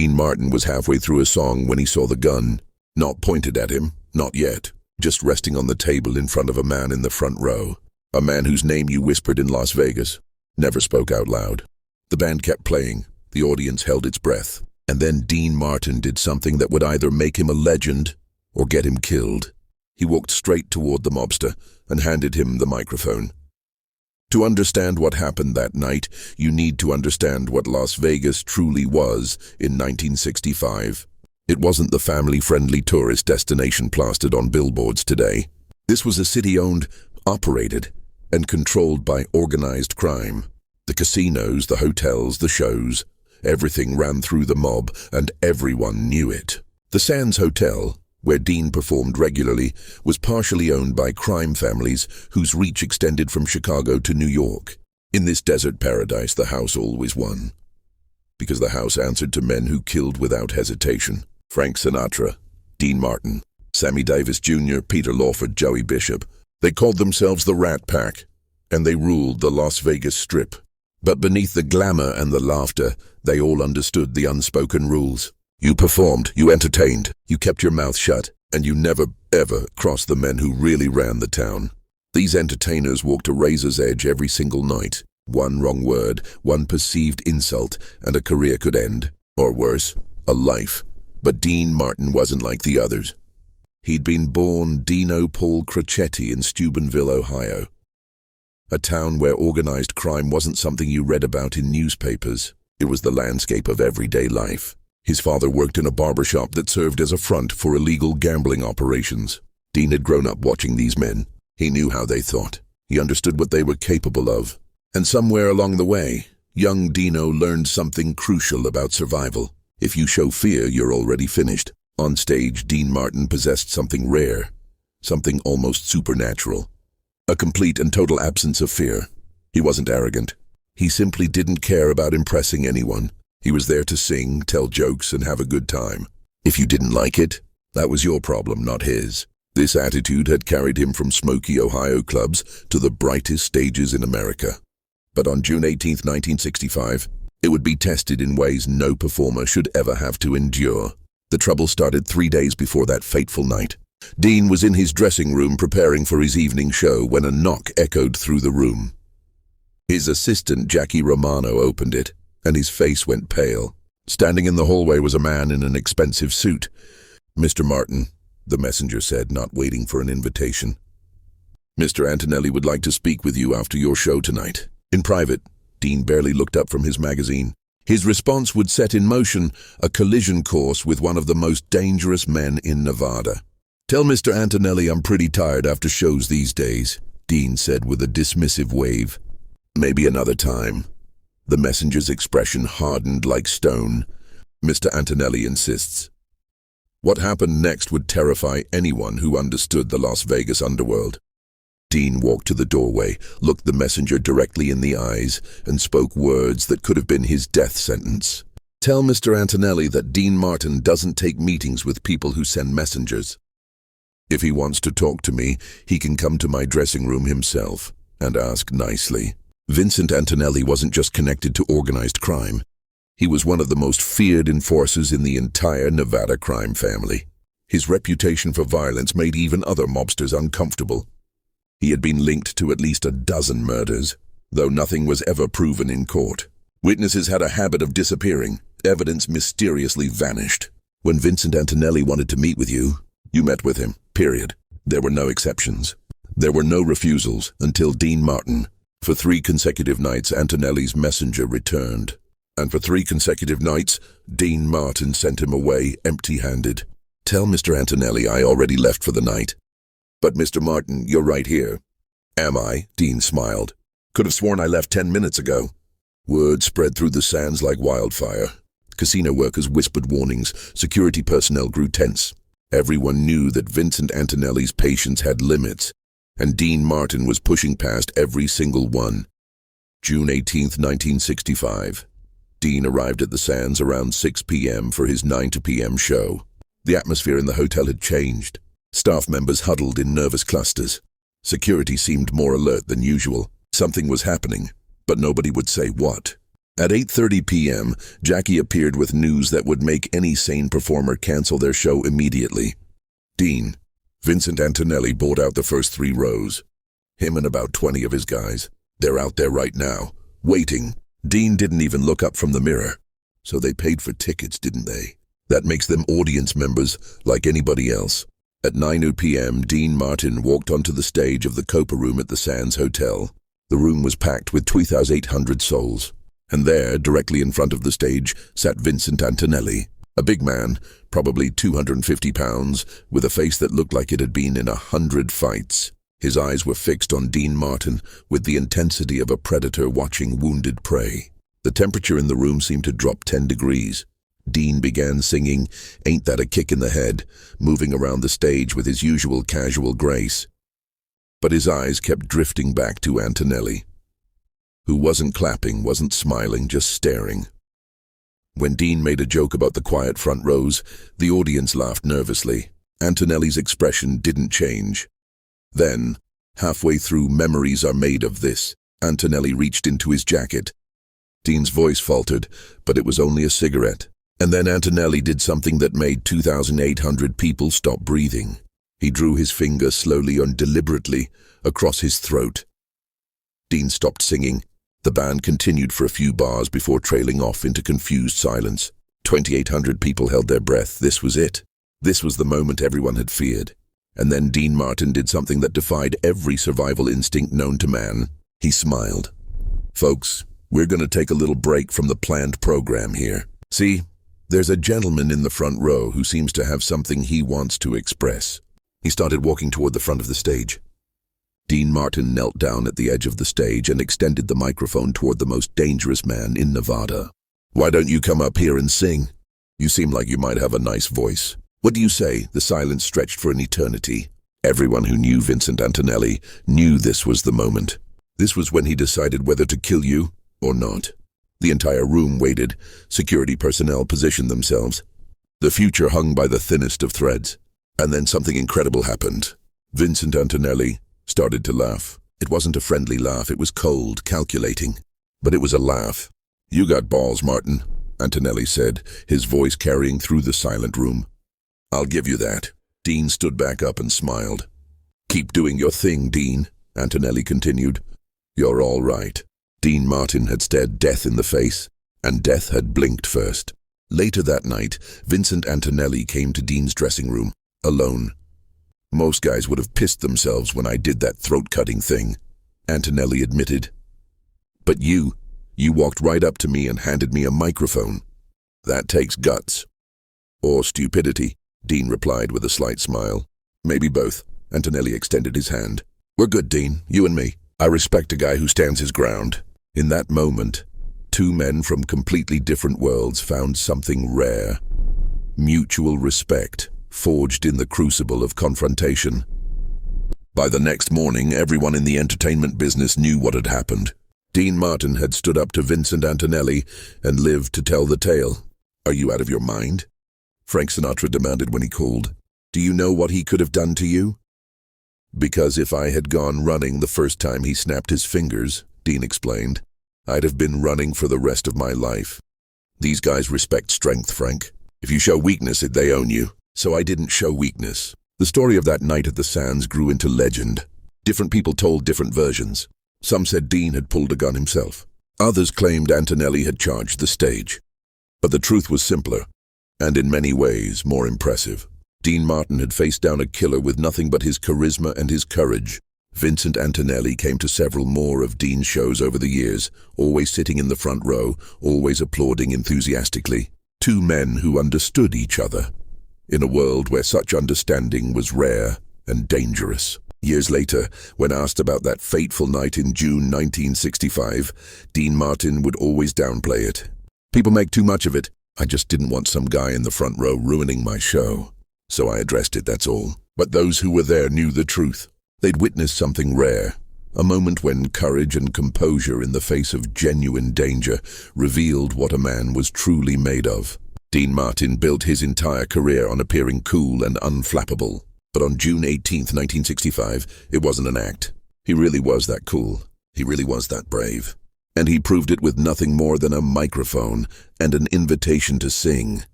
Dean Martin was halfway through a song when he saw the gun. Not pointed at him, not yet, just resting on the table in front of a man in the front row. A man whose name you whispered in Las Vegas, never spoke out loud. The band kept playing, the audience held its breath, and then Dean Martin did something that would either make him a legend or get him killed. He walked straight toward the mobster and handed him the microphone. To understand what happened that night, you need to understand what Las Vegas truly was in 1965. It wasn't the family-friendly tourist destination plastered on billboards today. This was a city owned, operated, and controlled by organized crime. The casinos, the hotels, the shows, everything ran through the mob, and everyone knew it. The Sands Hotel, where Dean performed regularly, was partially owned by crime families whose reach extended from Chicago to New York. In this desert paradise, the house always won, because the house answered to men who killed without hesitation. Frank Sinatra, Dean Martin, Sammy Davis Jr., Peter Lawford, Joey Bishop. They called themselves the Rat Pack, and they ruled the Las Vegas Strip. But beneath the glamour and the laughter, they all understood the unspoken rules. You performed, you entertained, you kept your mouth shut, and you never, ever crossed the men who really ran the town. These entertainers walked a razor's edge every single night. One wrong word, one perceived insult, and a career could end. Or worse, a life. But Dean Martin wasn't like the others. He'd been born Dino Paul Crocetti in Steubenville, Ohio. A town where organized crime wasn't something you read about in newspapers. It was the landscape of everyday life. His father worked in a barbershop that served as a front for illegal gambling operations. Dean had grown up watching these men. He knew how they thought. He understood what they were capable of. And somewhere along the way, young Dino learned something crucial about survival. If you show fear, you're already finished. On stage, Dean Martin possessed something rare, something almost supernatural. A complete and total absence of fear. He wasn't arrogant. He simply didn't care about impressing anyone. He was there to sing, tell jokes, and have a good time. If you didn't like it, that was your problem, not his. This attitude had carried him from smoky Ohio clubs to the brightest stages in America. But on June 18, 1965, it would be tested in ways no performer should ever have to endure. The trouble started 3 days before that fateful night. Dean was in his dressing room preparing for his evening show when a knock echoed through the room. His assistant, Jackie Romano, opened it, and his face went pale. Standing in the hallway was a man in an expensive suit. "Mr. Martin," the messenger said, not waiting for an invitation. "Mr. Antonelli would like to speak with you after your show tonight. In private." Dean barely looked up from his magazine. His response would set in motion a collision course with one of the most dangerous men in Nevada. "Tell Mr. Antonelli I'm pretty tired after shows these days," Dean said with a dismissive wave. "Maybe another time." The messenger's expression hardened like stone. "Mr. Antonelli insists." What happened next would terrify anyone who understood the Las Vegas underworld. Dean walked to the doorway, looked the messenger directly in the eyes, and spoke words that could have been his death sentence. "Tell Mr. Antonelli that Dean Martin doesn't take meetings with people who send messengers. If he wants to talk to me, he can come to my dressing room himself, and ask nicely." Vincent Antonelli wasn't just connected to organized crime. He was one of the most feared enforcers in the entire Nevada crime family. His reputation for violence made even other mobsters uncomfortable. He had been linked to at least a dozen murders, though nothing was ever proven in court. Witnesses had a habit of disappearing. Evidence mysteriously vanished. When Vincent Antonelli wanted to meet with you, you met with him, period. There were no exceptions. There were no refusals until Dean Martin. For 3 consecutive nights, Antonelli's messenger returned. And for 3 consecutive nights, Dean Martin sent him away empty-handed. "Tell Mr. Antonelli I already left for the night." "But Mr. Martin, you're right here." "Am I?" Dean smiled. "Could have sworn I left 10 minutes ago." Word spread through the sands like wildfire. Casino workers whispered warnings. Security personnel grew tense. Everyone knew that Vincent Antonelli's patience had limits, and Dean Martin was pushing past every single one. June 18, 1965. Dean arrived at the Sands around 6 p.m. for his 9 p.m. show. The atmosphere in the hotel had changed. Staff members huddled in nervous clusters. Security seemed more alert than usual. Something was happening, but nobody would say what. At 8:30 p.m., Jackie appeared with news that would make any sane performer cancel their show immediately. Dean, Vincent Antonelli bought out the first 3 rows. Him and about 20 of his guys. They're out there right now, waiting. Dean didn't even look up from the mirror. So they paid for tickets, didn't they? That makes them audience members like anybody else. At 9 p.m., Dean Martin walked onto the stage of the Copa Room at the Sands Hotel. The room was packed with 2,800 souls. And there, directly in front of the stage, sat Vincent Antonelli, a big man, probably 250 pounds, with a face that looked like it had been in 100 fights. His eyes were fixed on Dean Martin with the intensity of a predator watching wounded prey. The temperature in the room seemed to drop 10 degrees. Dean began singing "Ain't That a Kick in the Head," moving around the stage with his usual casual grace. But his eyes kept drifting back to Antonelli, who wasn't clapping, wasn't smiling, just staring. When Dean made a joke about the quiet front rows, the audience laughed nervously. Antonelli's expression didn't change. Then, halfway through "Memories Are Made of This," Antonelli reached into his jacket. Dean's voice faltered, but it was only a cigarette. And then Antonelli did something that made 2,800 people stop breathing. He drew his finger slowly and deliberately across his throat. Dean stopped singing. The band continued for a few bars before trailing off into confused silence. 2,800 people held their breath. This was it. This was the moment everyone had feared. And then Dean Martin did something that defied every survival instinct known to man. He smiled. "Folks, we're going to take a little break from the planned program here. See, there's a gentleman in the front row who seems to have something he wants to express." He started walking toward the front of the stage. Dean Martin knelt down at the edge of the stage and extended the microphone toward the most dangerous man in Nevada. "Why don't you come up here and sing? You seem like you might have a nice voice. What do you say?" The silence stretched for an eternity. Everyone who knew Vincent Antonelli knew this was the moment. This was when he decided whether to kill you or not. The entire room waited. Security personnel positioned themselves. The future hung by the thinnest of threads. And then something incredible happened. Vincent Antonelli started to laugh. It wasn't a friendly laugh, it was cold, calculating. But it was a laugh. "You got balls, Martin," Antonelli said, his voice carrying through the silent room. "I'll give you that." Dean stood back up and smiled. "Keep doing your thing, Dean," Antonelli continued. "You're all right." Dean Martin had stared death in the face, and death had blinked first. Later that night, Vincent Antonelli came to Dean's dressing room, alone. "Most guys would have pissed themselves when I did that throat-cutting thing," Antonelli admitted. "But you walked right up to me and handed me a microphone. That takes guts." "Or stupidity," Dean replied with a slight smile. "Maybe both." Antonelli extended his hand. "We're good, Dean, you and me. I respect a guy who stands his ground." In that moment, 2 men from completely different worlds found something rare. Mutual respect, forged in the crucible of confrontation. By the next morning, everyone in the entertainment business knew what had happened. Dean Martin had stood up to Vincent Antonelli and lived to tell the tale. "Are you out of your mind?" Frank Sinatra demanded when he called. "Do you know what he could have done to you?" "Because if I had gone running the first time he snapped his fingers," Dean explained, "I'd have been running for the rest of my life. These guys respect strength, Frank. If you show weakness, they own you. So I didn't show weakness." The story of that night at the Sands grew into legend. Different people told different versions. Some said Dean had pulled a gun himself. Others claimed Antonelli had charged the stage. But the truth was simpler, and in many ways more impressive. Dean Martin had faced down a killer with nothing but his charisma and his courage. Vincent Antonelli came to several more of Dean's shows over the years, always sitting in the front row, always applauding enthusiastically. 2 men who understood each other, in a world where such understanding was rare and dangerous. Years later, when asked about that fateful night in June 1965, Dean Martin would always downplay it. "People make too much of it. I just didn't want some guy in the front row ruining my show. So I addressed it, that's all." But those who were there knew the truth. They'd witnessed something rare, a moment when courage and composure in the face of genuine danger revealed what a man was truly made of. Dean Martin built his entire career on appearing cool and unflappable. But on June 18th, 1965, it wasn't an act. He really was that cool. He really was that brave. And he proved it with nothing more than a microphone and an invitation to sing.